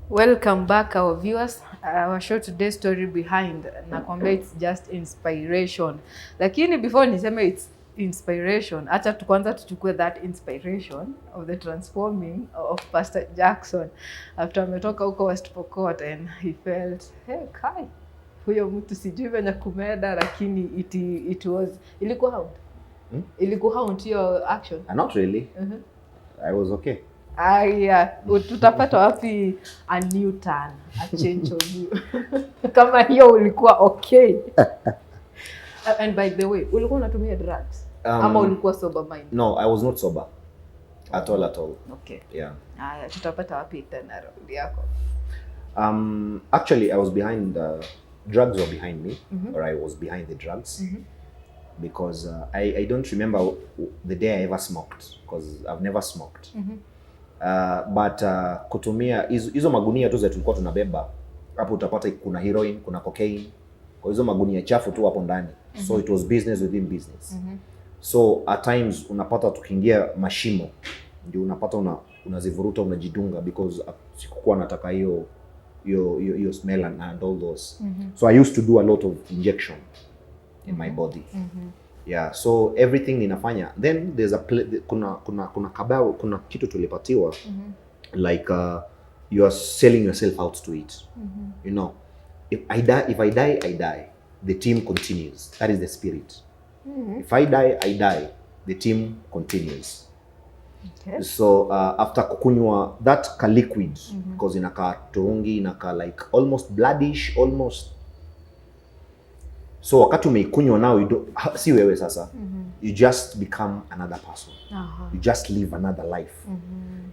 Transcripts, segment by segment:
Welcome back our viewers. Our show today's story behind nakwambia it's just inspiration. Lakini before niseme it's inspiration, acha kwanza tuchukue that inspiration of the transforming of Pst Jackson after ametoka huko West Pokot and he felt hey kai huyo mtu sijui venye kumeda, lakini it was ilikuwa how? Ilikuwa how your action? Not really. I was okay. Aya, tutapata wapi a new turn, a change of you. Kama hiyo ulikuwa okay. And by the way, ulikuwa unatumia drugs? Ama ulikuwa sober mind? No, I was not sober. At all. Okay. Yeah. Aya, tutapata wapi tena raundi yako? Actually, I was behind drugs were behind me, or I was behind the drugs. Because I don't remember the day I ever smoked, because I've never smoked. But kutumia hizo magunia tu zetu tulikuwa tunabeba hapo, utapata kuna heroin, kuna cocaine, kwa hizo magunia chafu tu hapo ndani. So it was business within business. So at times unapata tukiingia mashimo ndio unapata unazivuruta unajidunga, because sikukuwa nataka hiyo smell and all those. So I used to do a lot of injection in my body. Yeah, so everything ninafanya. Then there's a kuna kabao, kuna kitu tulipatiwa like you are selling yourself out to it. You know, if I die I die, the team continues. That is the spirit. If I die, the team continues. Okay. So after kukunywa that ka liquid, because inaka turungi, inaka like almost bloodish, almost. So wakati umeikunywa now, si wewe sasa, you just become another person. You just live another life.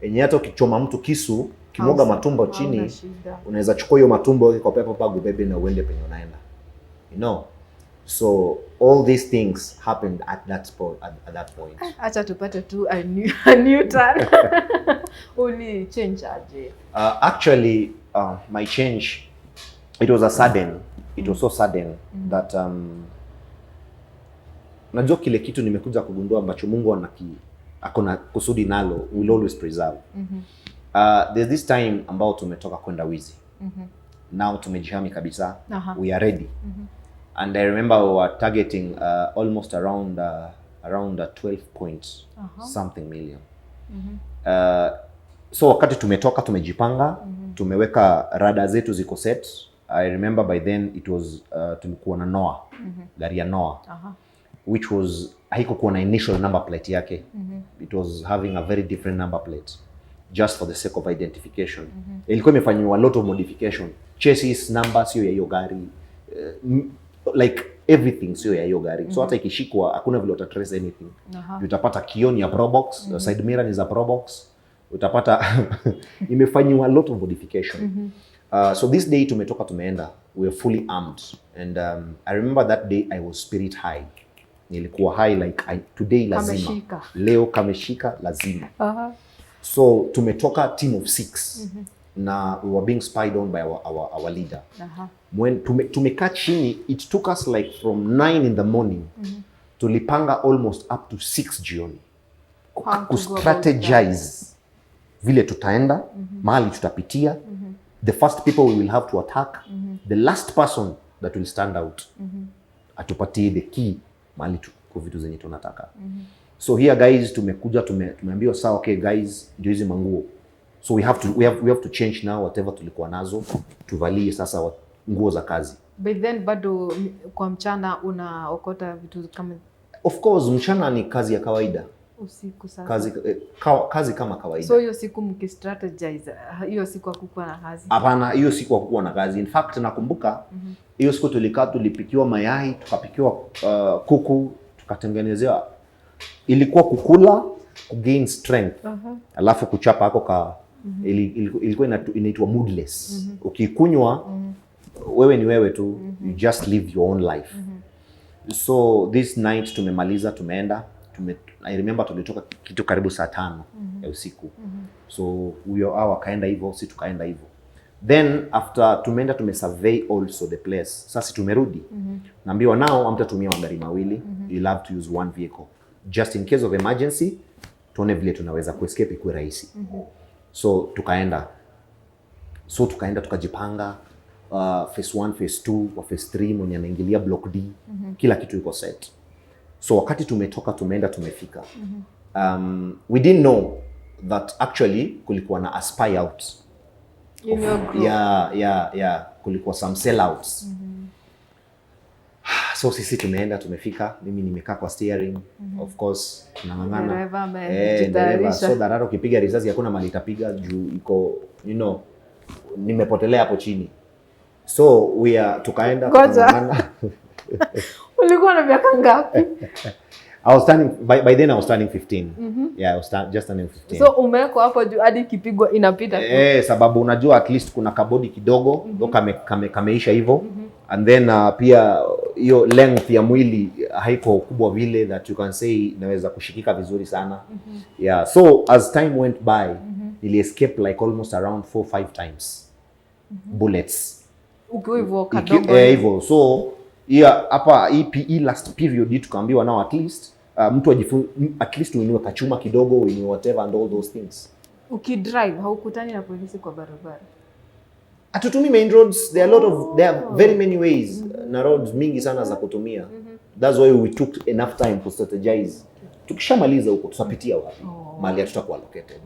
Enye hata ukichoma mtu kisu, kimoga matumbo chini, unaweza chukua hiyo matumbo kwa pepa pagu bebe na uende penye unaenda. You know? So all these things happened at that point. Acha tupate tu a new turn. Only change aje? Actually, my change, it was so sudden that najua kile kitu nimekuja kugundua ambacho Mungu akona kusudi nalo, will always preserve. There's this time ambao tumetoka kwenda wizi. Now tumejihami kabisa. We are ready. And I remember we were targeting almost around 12 points something million. So wakati tumetoka tumejipanga, tumeweka rada zetu ziko set. I remember by then it was tulikuwa na Noah, gari ya Noah, which was haikuwa na initial number plate yake. It was having a very different number plate, just for the sake of identification. Ilikuwa imefanywa a lot of modification. Chassis number sio ya hiyo gari, like everything sio ya hiyo gari. So hata ikishikwa hakuna vile utatrace anything. Utapata kioni ya Probox, side mirror ni za Probox. Utapata imefanywa a lot of modification. So this day tumetoka tumeenda, we were fully armed, and I remember that day I was spirit high. Nilikuwa high like today lazima. Kameshika. Leo kameshika lazima. So tumetoka team of 6 na we were being spied on by our leader. When tumekaa chini, it took us like from 9 in the morning tulipanga almost up to 6 jioni ku strategize vile tutaenda, mahali tutapitia, the first people we will have to attack, the last person that will stand out, atupatie the key mahali kwa vitu zenye tunataka. So here guys, tumekuja tumeambiwa sawa, okay guys, ndio hizi manguo. So we have to change now whatever tulikuwa nazo, tuvalie sasa nguo za kazi. But then bado kwa mchana unaokota vitu kama? Of course, mchana ni kazi ya kawaida. Usiku sasa? Kazi kama kawaida. So hiyo siku mkistrategize, hiyo siku hakukuwa na kazi? Hapana, hiyo siku hakukuwa na kazi. In fact, nakumbuka hiyo siku tulipikiwa mayai, tukapikiwa kuku, tukatengenezewa. Ilikuwa kukula, kugain strength. Alafu kuchapa hako ilikuwa inaitwa moodless. Ukikunywa, wewe ni wewe tu, you just live your own life. So this night tumemaliza, tumeenda. I remember tulitoka kitu karibu saa 5 ya usiku. So huyo hawa kaenda hivyo, si tukaenda hivyo. Then after tumeenda tumesurvey also the place. Sasa tumerudi. Naambiwa nao hamtatumia magari mawili, you'll have to use one vehicle. Just in case of emergency, tuone vile tunaweza kuescape ikuwe rahisi. So tukaenda. So tukaenda tukajipanga, phase 1, phase 2, wa phase 3 mwenye anaingilia block D, kila kitu iko set. So wakati tumetoka tumeenda tumefika, we didn't know that actually kulikuwa na a spy out. Yeah, kulikuwa some sellouts. So sisi tumeenda tumefika, mimi nimekaa kwa steering, of course tunang'ang'ana driver, so that hata ukipiga risasi hakuna mali itapiga juu iko, you know, nimepotelea hapo chini. So tukaenda tunang'ang'ana. Ulikuwa na miaka ngapi? I was turning by then I was turning 15. Yeah, I was just turning 15. So umeko hapo juu hadi kipigwa inapita tu. Sababu unajua at least kuna kabodi kidogo, kameisha hivyo. And then pia hiyo length ya mwili haiko kubwa vile that you can say inaweza kushikika vizuri sana. Yeah, so as time went by, nili escape like almost around 4-5 times. Bullets. Ukiwa hivyo kadogo. Hivyo. So hapa hii last period hii tukaambiwa now at least mtu at least uinue kachuma kidogo, uinue whatever and all those things. Ukidrive haukutani na polisi kwa barabara? Atutumi main roads, there are very many ways na roads mingi sana za kutumia. That's why we took enough time to strategize. Tukishamaliza huko tutapitia wapi? Mali ya tutakuwa located.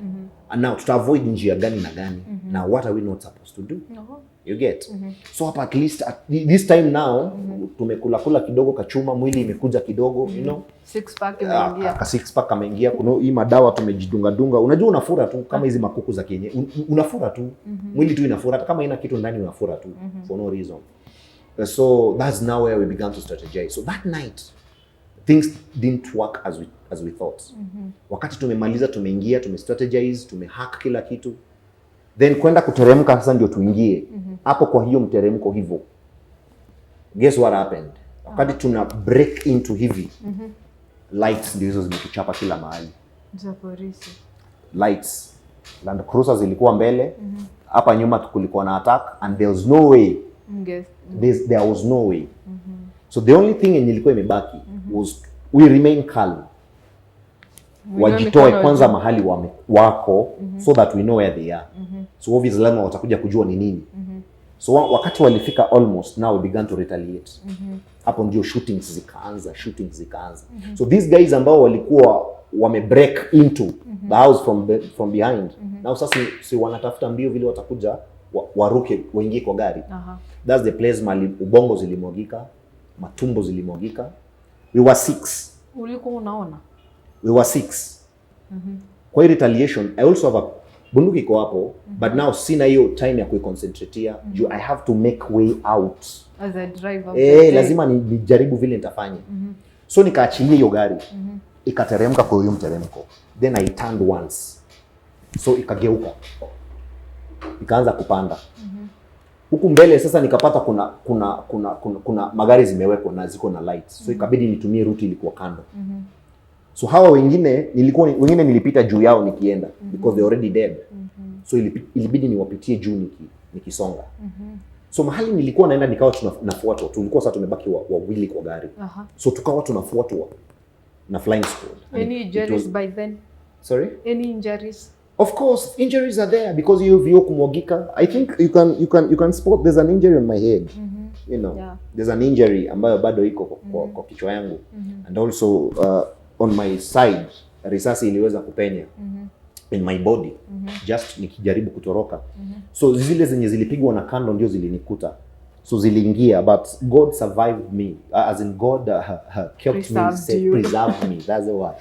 And now avoid njia gani na gani. Now what are we not supposed to do? You get? So hapa at least this time now tumekula kidogo kachuma, mwili imekuja kidogo, you know. 6-pack imeingia. 6-pack ameingia. Kuna hii madawa tumejidunga. Unajua unafura tu kama hizi makuku za kienyeji. Unafura tu. Mwili tu inafura hata kama ina kitu ndani unafura tu for no reason. So that's now where we began to strategize. So that night things didn't work as we thought. Wakati tumemaliza, tumeingia, tumestrategize, tumehack kila kitu. Then kwenda kuteremka sasa ndio tuingie. Hapo kwa hiyo mteremko hivyo. Guess what happened? Wakati tuna break into hivi. Lights ndio hizo zimetuchapa kila mahali. Za polisi. Lights. Land Cruiser zilikuwa mbele. Hapa nyuma kulikuwa na attack and there was no way. There was no way. So the only thing ilikuwa imebaki was we remain calm. Wajitoe kwanza mahali wako so that we know where they are. So obviously lama watakuja kujua ni nini. So wakati walifika almost, now we began to retaliate. Hapo ndio shootings zikaanza. So these guys ambao walikuwa wame break into the house from behind. Now sasa si wanatafuta mbio vile watakuja waruke waingie kwa gari. That's the place mali ubongo zilimwagika, matumbo zilimwagika. We were 6. Ulikuwa unaona? We were 6. Kwa hiyo retaliation, I also have a bunduki iko hapo, but now sina hiyo time ya kuiconcentratea. I have to make way out. As a driver. Lazima nijaribu vile nitafanya. So nikaachilia hiyo gari. Ikateremka kwa hiyo mteremko. Then I turned once. So ikageuka. Ikaanza kupanda. Huku mbele sasa nikapata kuna magari zimewekwa na ziko na lights. So ikabidi nitumie route ilikuwa kando. So hawa wengine nilipita juu yao nikienda because they already dead. So ilibidi niwapitie juu nikisonga. So mahali nilikuwa naenda nikawa tunafuatwa. Tulikuwa sasa tumebaki wawili kwa gari. So tukawa tunafuatwa na flying squad. Any injuries by then? Sorry? Any injuries? Of course, injuries are there because you kumwagika. I think you can spot there's an injury on my head. You know, there's an injury ambayo bado iko kwa kichwa yangu. And also on my side, risasi iliweza kupenya in my body. Just nikijaribu kutoroka. So zile zenye zilipigwa na kando ndio zilinikuta. So ziliingia, but God survived me. As in God kept me safe, preserved me. That's the word.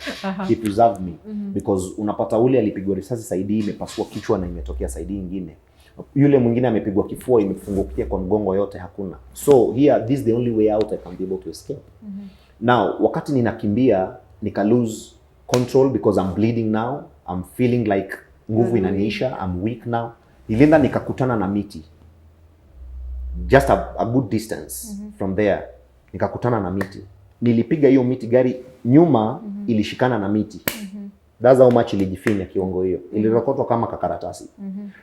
He preserved me. Because unapata ule alipigwa risasi saidi imepasua kichwa na imetokea saidi nyingine. Yule mwingine amepigwa kifua imefungukia kwa mgongo yote hakuna. So here, this is the only way out I can be able to escape. Now, wakati ninakimbia, nika lose control because I'm bleeding now. I'm feeling like nguvu inaniisha. I'm weak now. Nilienda nikakutana na miti. Just a good distance from there. Nikakutana na miti. Nilipiga hiyo miti, gari nyuma ilishikana na miti. That's how much ilijifinya kiwango hiyo. Ilirokotwa kama kakaratasi.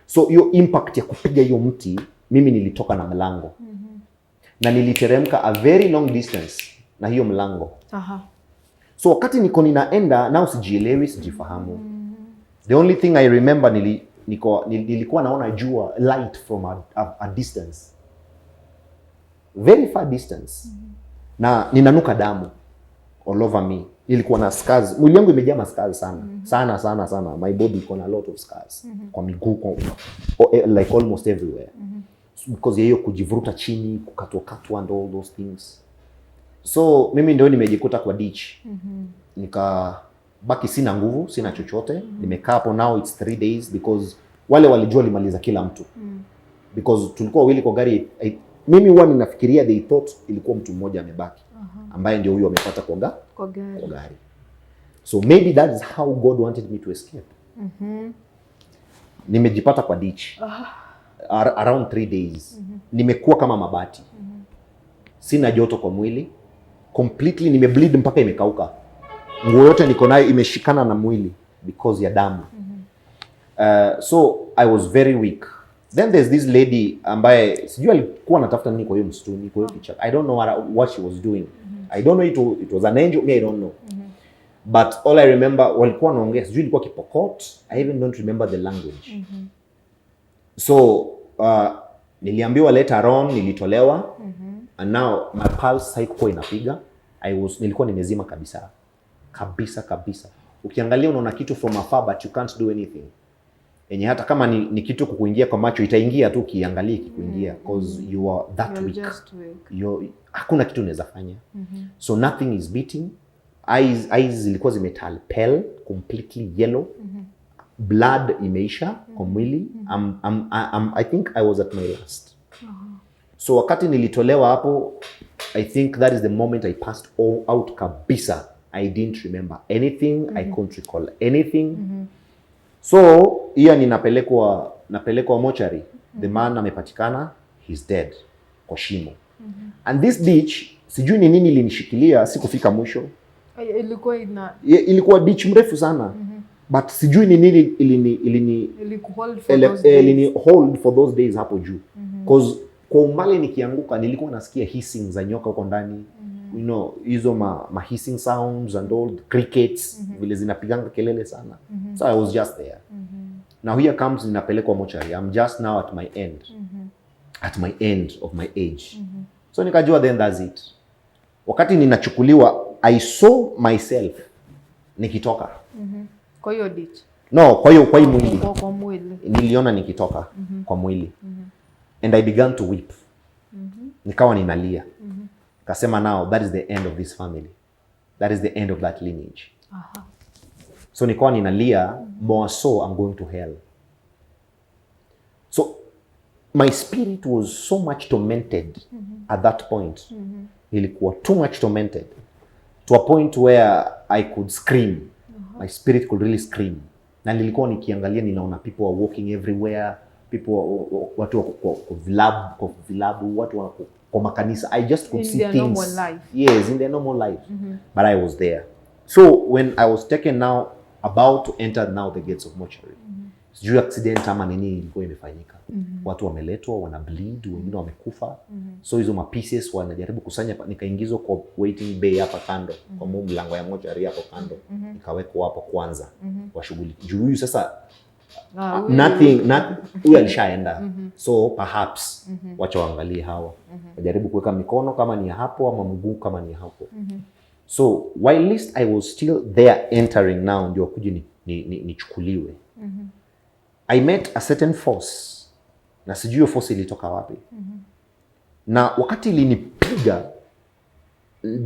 So hiyo impact ya kupiga hiyo mti, mimi nilitoka na mlango. Na niliteremka a very long distance na hiyo mlango. So wakati niko ninaenda, now sijielewi, sijifahamu. The only thing I remember nilikuwa naona jua light from a distance, very far distance. Na ninanuka damu all over me. Nilikuwa na scars, mwili wangu imejaa scars sana. My body iko na a lot of scars kwa miguu, like almost everywhere, because ya hiyo kujivuruta chini, kukatwa and all those things. So mimi ndio nimejikuta kwa ditch. Nikabaki sina nguvu, sina chochote. Nimekaa hapo, now it's 3 days, because wale walijua limaliza kila mtu. Because tulikuwa wawili kwa gari. Mimi huwa ninafikiria they thought ilikuwa mtu mmoja amebaki, ambaye ndio huyo amepata kwa gari. So maybe that is how God wanted me to escape. Nimejipata kwa ditch around 3 days. Nimekuwa kama mabati. Sina joto kwa mwili. Completely nimebleed mpaka imekauka. Nguo yote niko nayo imeshikana na mwili because ya damu. So I was very weak. Then there's this lady ambaye sijui alikuwa anatafuta nini kwa hiyo msituni, kwa hiyo kichaka. I don't know what she was doing. I don't know, it was an angel, me I don't know. But all I remember, walikuwa wanaongea, sijui ilikuwa Kipokot. I even don't remember the language. So niliambiwa later on, nilitolewa. And now my pulse haikuwa inapiga. Nilikuwa nimezima kabisa. Kabisa. Ukiangalia unaona kitu from afar, but you can't do anything. Yenye hata kama ni kitu kukuingia kwa macho, itaingia tu ukiangalia ikikuingia, because you are that weak. Hakuna kitu unaweza fanya. So nothing is beating. Eyes zilikuwa zimetal pale, completely yellow. Blood imeisha kwa mwili. I think I was at my last. So wakati nilitolewa hapo, I think that is the moment I passed all out kabisa. I didn't remember anything. I couldn't recall anything. So hiyo napelekwa mortuary. The man amepatikana, he's dead kwa shimo. And this ditch, sijui ni nini ilinishikilia, sikufika mwisho. Ilikuwa ditch mrefu sana. But sijui ni nini ilini hold for those days hapo juu. Because kwa umbali nikianguka nilikuwa nasikia hissing za nyoka huko ndani. You know, hizo ma hissing sounds and all, crickets, vile zinapiganga kelele sana. So I was just there. Now here comes ninapelekwa mortuary. I'm just now at my end. At my end of my age. So nikajua then that's it. Wakati ninachukuliwa, I saw myself nikitoka. Kwa hiyo ditch? No, kwa hiyo mwili. Kwa mwili. Niliona nikitoka kwa mwili. And I began to weep. Nikawa ninalia. Kasema now that is the end of this family. That is the end of that lineage. So nikawa ninalia, more so I'm going to hell. So my spirit was so much tormented at that point. Ilikuwa too much tormented to a point where I could scream. My spirit could really scream. Na nilikuwa nikiangalia, ninaona people are walking everywhere. Watu kwa vilabu, watu kwa makanisa. I just could see things. In their normal life. Yes, in their normal life. But I was there. So when I was taken now, about to enter now the gates of mortuary. Sijui accident ama nini ilikuwa imefanyika. Watu wameletwa, wana bleed, wengine wamekufa. So hizo ma pieces wanajaribu kusanya, nikaingizwa kwa waiting bay hapa kando, kwa mlango ya mortuary hapo kando. Nikawekwa hapo kwanza kwa shughuli. Juu huyu sasa huyu alishaenda. So perhaps wacha waangalie hawa. Wajaribu kuweka mikono kama ni hapo ama mguu kama ni hapo. So whilst I was still there entering now, ndio kuja nichukuliwe. I met a certain force. Na sijui hiyo force ilitoka wapi. Na wakati ilinipiga,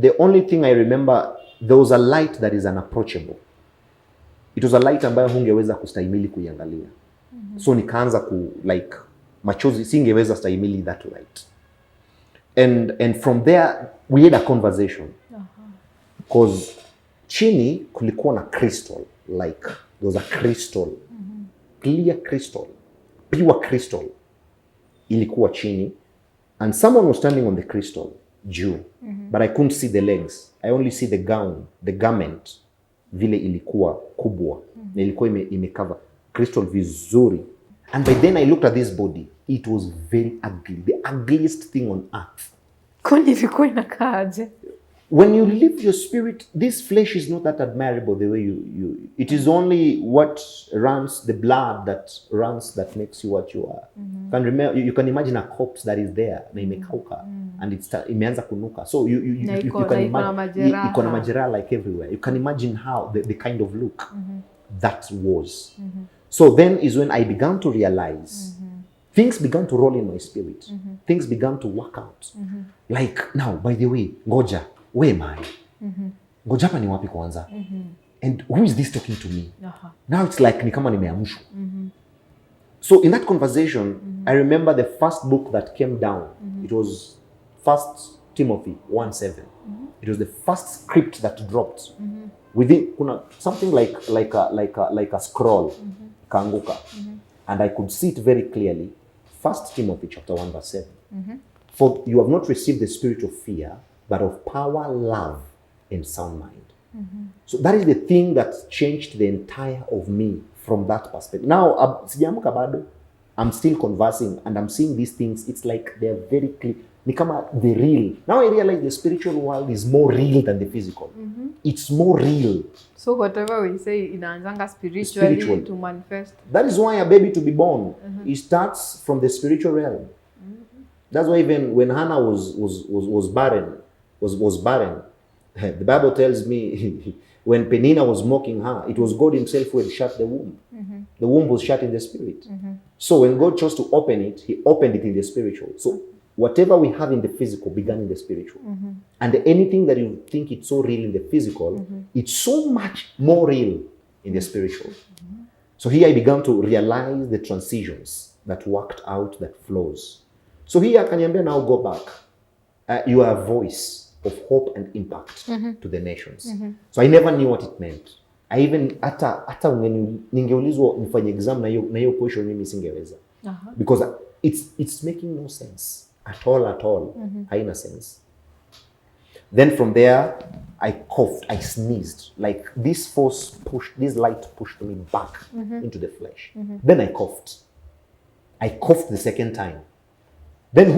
the only thing I remember, there was a light that is unapproachable. It was a light ambayo hungeweza kustahimili kuiangalia. So nikaanza machozi, singeweza stahimili that light. And from there we had a conversation. Because chini kulikuwa na crystal, like there was a crystal, clear crystal, pure crystal ilikuwa chini, and someone was standing on the crystal juu. But I couldn't see the legs. I only see the gown, the garment vile ilikuwa kubwa. Na ilikuwa imecover crystal vizuri. And by then I looked at this body. It was very ugly, the ugliest thing on earth. Kwani ilikuwa inakaaje? when you live your spirit, this flesh is not that admirable the way it is only what runs, the blood that runs, that makes you what you are. Can remember, you can imagine a corpse that is there na imekauka and imeanza kunuka, so you can imagine iko na majeraha like everywhere. You can imagine how the kind of look that was. So then is when I began to realize things began to roll in my spirit. Things began to work out. Like, now, by the way, ngoja, where am I? Ngoja hapa ni wapi kwanza? And who is this talking to me? Now it's like ni kama nimeamshwa. So in that conversation, I remember the first book that came down. It was Pst Timothy 1:7. It was the first script that dropped. Within kuna something like a scroll kaanguka. And I could see it very clearly. Pst Timothy chapter 1:7. For you have not received the spirit of fear, but of power, love, and sound mind. So that is the thing that changed the entire of me from that perspective. Now, sijaamka bado. I'm still conversing and I'm seeing these things. It's like they're very clear. Ni kama the real. Now I realize the spiritual world is more real than the physical. It's more real. So whatever we say inaanzanga spiritually to manifest. That is why a baby to be born, it starts from the spiritual realm. That's why even when Hannah was barren, the Bible tells me when Penina was mocking her, it was God himself who had shut the womb. The womb was shut in the spirit. So when God chose to open it, he opened it in the spiritual. So whatever we have in the physical began in the spiritual. And anything that you think it's so real in the physical, it's so much more real in the spiritual. So here I began to realize the transitions that worked out, that flows. So here akaniambia, now go back. You are a voice of hope and impact to the nations. So I never knew what it meant. I even hata ningeulizwa nifanye exam na hiyo question mimi singeweza. Because it's making no sense at all. Haina sense. Then from there I coughed, I sneezed. Like this light pushed me back into the flesh. Then I coughed. I coughed the second time. Then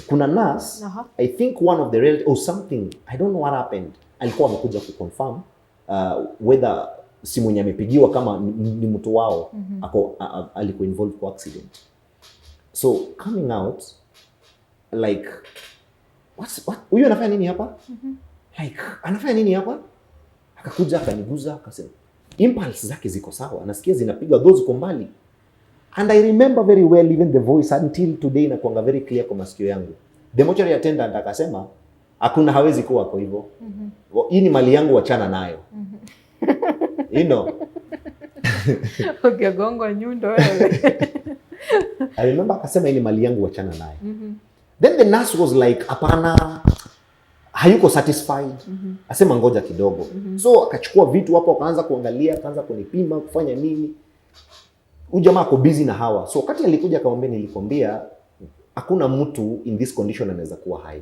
kuna nurse, I think one of the relatives or something, I don't know what happened. Alikuwa amekuja kuconfirm whether si mwenye amepigiwa kama ni mtu wao alikuwa involved kwa accident. So coming out like what huyu anafanya nini hapa? Like anafanya nini hapa? Akakuja akaniguza akasema impulse zake ziko sawa, anasikia zinapiga though ziko mbali. And I remember very well even the voice until today inakuanga very clear kwa masikio yangu. The mortuary attendant akasema hakuna, hawezi kuwa kwa hivyo. Hii ni mali yangu, wachana nayo. You know. Okay, gongo nyundo wewe. I remember akasema hii ni mali yangu, wachana nayo. Then the nurse was like, hapana, hayuko satisfied. Asema ngoja kidogo. So akachukua vitu hapo, akaanza kuangalia, akaanza kunipima, kufanya nini. Ujamaa ako busy na hawa. So wakati alikuja akamwambia, nilikwambia hakuna mtu in this condition anaweza kuwa hai.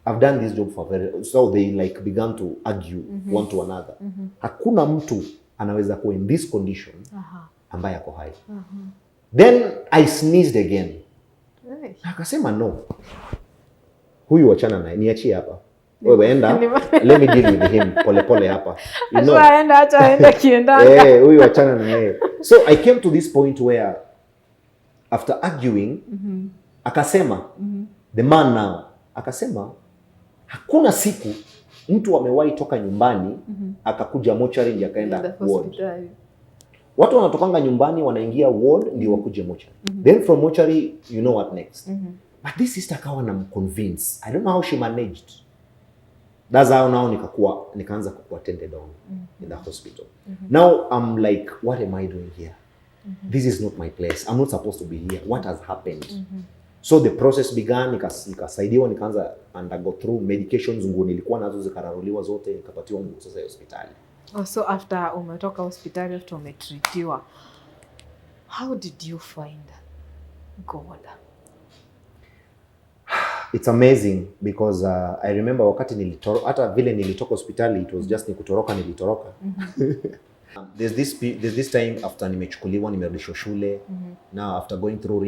I've done this job for very, so they like began to argue one to another. Hakuna mtu anaweza kuwa in this condition ambaye ako hai. Then I sneezed again. Akasema no. Huyu wachana naye, niachie hapa. Wewe enda, let me deal with him pole hapa. You know. Acha kiendanga. Huyu wachana naye. So I came to this point where after arguing, akasema, the man now, akasema, hakuna siku mtu amewahi toka nyumbani akakuja mortuary ndio akaenda ward. Watu wanatokanga nyumbani wanaingia ward ndio wakuje mortuary. Then from mortuary you know what next. But this sister akawa na convince. I don't know how she managed. That's how now nikaanza kuwa attended on in the hospital. Now I'm like, what am I doing here? This is not my place. I'm not supposed to be here. What has happened? So the process began, nikasaidiwa, nikaanza undergo through medications, nguo nilikuwa nazo zikararuliwa zote, nikapatiwa nguo sasa ya hospitali. Oh, so after umetoka hospitali, after umetreatiwa, how did you find God? It's amazing because I remember wakati hata vile nilitoka hospitali, it was just nikutoroka nilitoroka. There's this time after nimechukuliwa nimerudishwa shule. Now after going through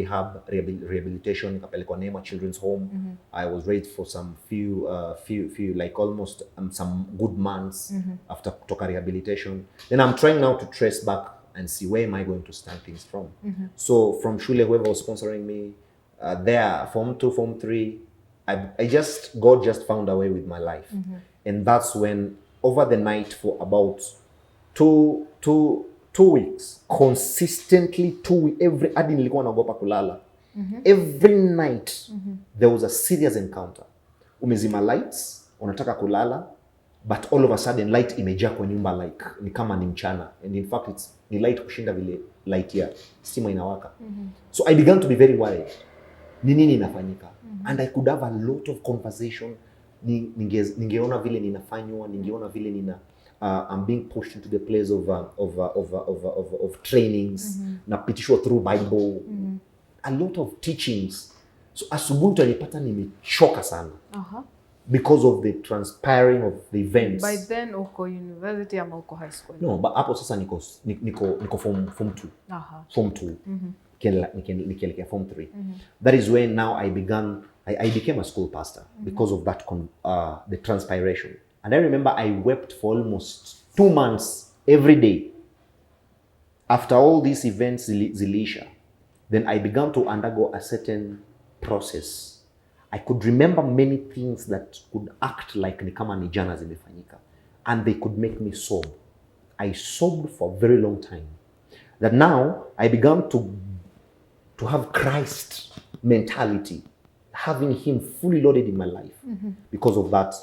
rehabilitation nikapelekwa Neema Children's Home. I was raised for some few like almost some good months after kutoka rehabilitation. Then I'm trying now to trace back and see where am I going to start things from. So from shule, whoever was sponsoring me there, Form 2, Form 3, God just found a way with my life. And that's when over the night for about two weeks consistently, hadi nilikuwa naogopa kulala. Every night there was a serious encounter. Umezima lights, unataka kulala, but all of a sudden light imejaa kwa nyumba like ni kama ni mchana, and in fact ni light kushinda vile light ya stima inawaka. So I began to be very worried. Ni nini inafanyika? And I could have a lot of conversation. Ningeona vile ninafanywa, ningeona vile nina I'm being pushed into the place of trainings, napitishwa through Bible, a lot of teachings. So asubuhi utanipata nimechoka sana because of the transpiring of the events. By then uko university ama uko high school? No, but hapo sasa niko form 2. Form 2. Nikielekea form 3. That is when now I became a school pastor because of that the transpiration. And I remember I wept for almost 2 months every day. After all these events zilisha, then I began to undergo a certain process. I could remember many things that could act like ni kama ni jana zimefanyika, and they could make me sob. I sobbed for a very long time. That now I began to have Christ mentality, having him fully loaded in my life because of that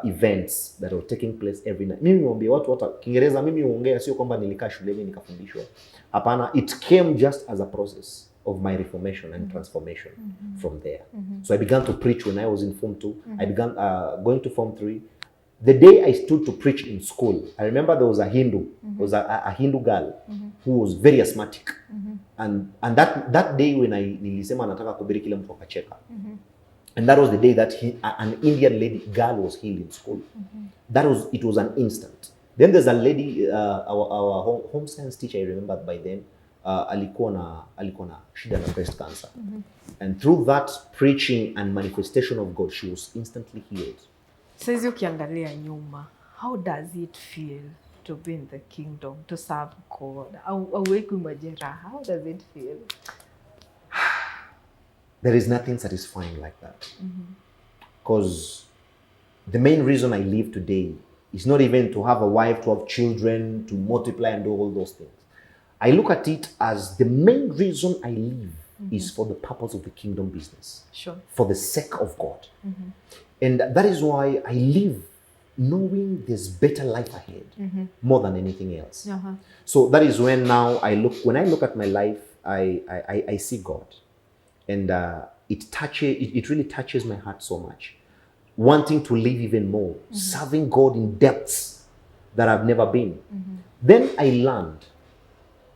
events that were taking place every night. Mimi mwambie watu hata Kiingereza mimi huongea sio kwamba nilikaa shuleni nikafundishwa. Hapana, it came just as a process of my reformation and transformation from there. So I began to preach when I was in Form 2. I began going to Form 3. The day I stood to preach in school, I remember there was a Hindu, there was a Hindu girl who was very asthmatic. And that day when nilisema nataka kuhubiri kila mtu akacheka. And that was the day that an Indian girl was healed in school. It was an instant. Then there's a lady, our home science teacher, I remember by then, alikuwa na shida na breast cancer. And through that preaching and manifestation of God, she was instantly healed. Sasa ukiangalia nyuma, how does it feel to be in the kingdom, to serve God? Auweki majeraha, how does it feel? There is nothing satisfying like that. Because the main reason I live today is not even to have a wife, to have children, to multiply and do all those things. I look at it as the main reason I live is for the purpose of the kingdom business. Sure. For the sake of God. And that is why I live knowing there's better life ahead more than anything else. So that is when now when I look at my life, I see God. And it really touches my heart so much. Wanting to live even more, serving God in depths that I've never been. Then I learned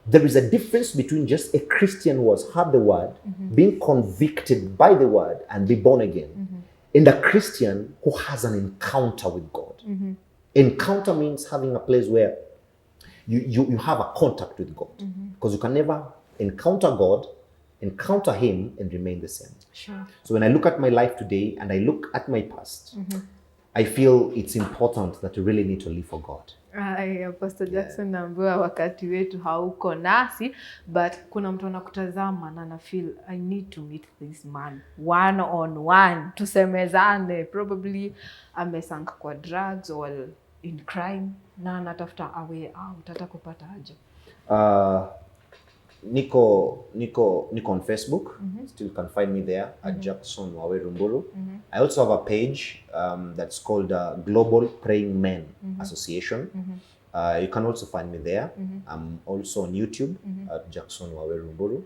there is a difference between just a Christian who has heard the word, being convicted by the word, and be born again, and a Christian who has an encounter with God. Encounter means having a place where you have a contact with God. Because you can never encounter God, encounter him, and remain the same. Sure. So when I look at my life today and I look at my past, I feel it's important that you really need to live for God. Pst Jackson naambiwa wakati wetu hauko nasi, but kuna mtu anakutazama na na feel I need to meet this man one on one, tusemezane. Probably amesank kwa drugs or in crime na anatafuta a way out. Atakupata aje? Niko on Facebook. Still can find me there at Jackson Wawerumburu. I also have a page that's called Global Praying Men Association. You can also find me there. I'm also on YouTube at Jackson Wawerumburu.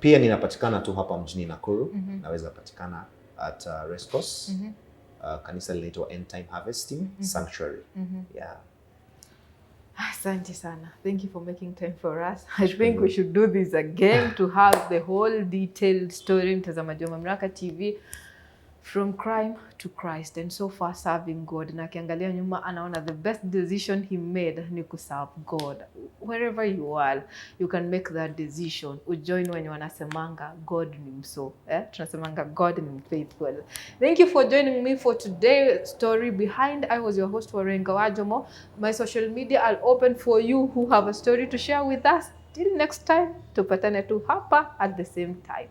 Pia ninapatikana tu hapa mjini Nakuru. Naweza patikana at Rescos. Kanisa linaitwa End Time Harvesting Sanctuary. Yeah. Asante sana. Thank you for making time for us. I think we should do this again to have the whole detailed story. Mtazamaji wa Mamlaka TV, from crime to Christ and so far serving God. Na akiangalia nyuma anaona the best decision he made ni kuserve God. Wherever you are, you can make that decision. Ujoin wenye wanasemanga God ni mso. Tunasemanga God ni faithful. Thank you for joining me for today's story behind. I was your host Warenga Wajomo. My social media are open for you who have a story to share with us. Till next time, tupatane tu hapa at the same time.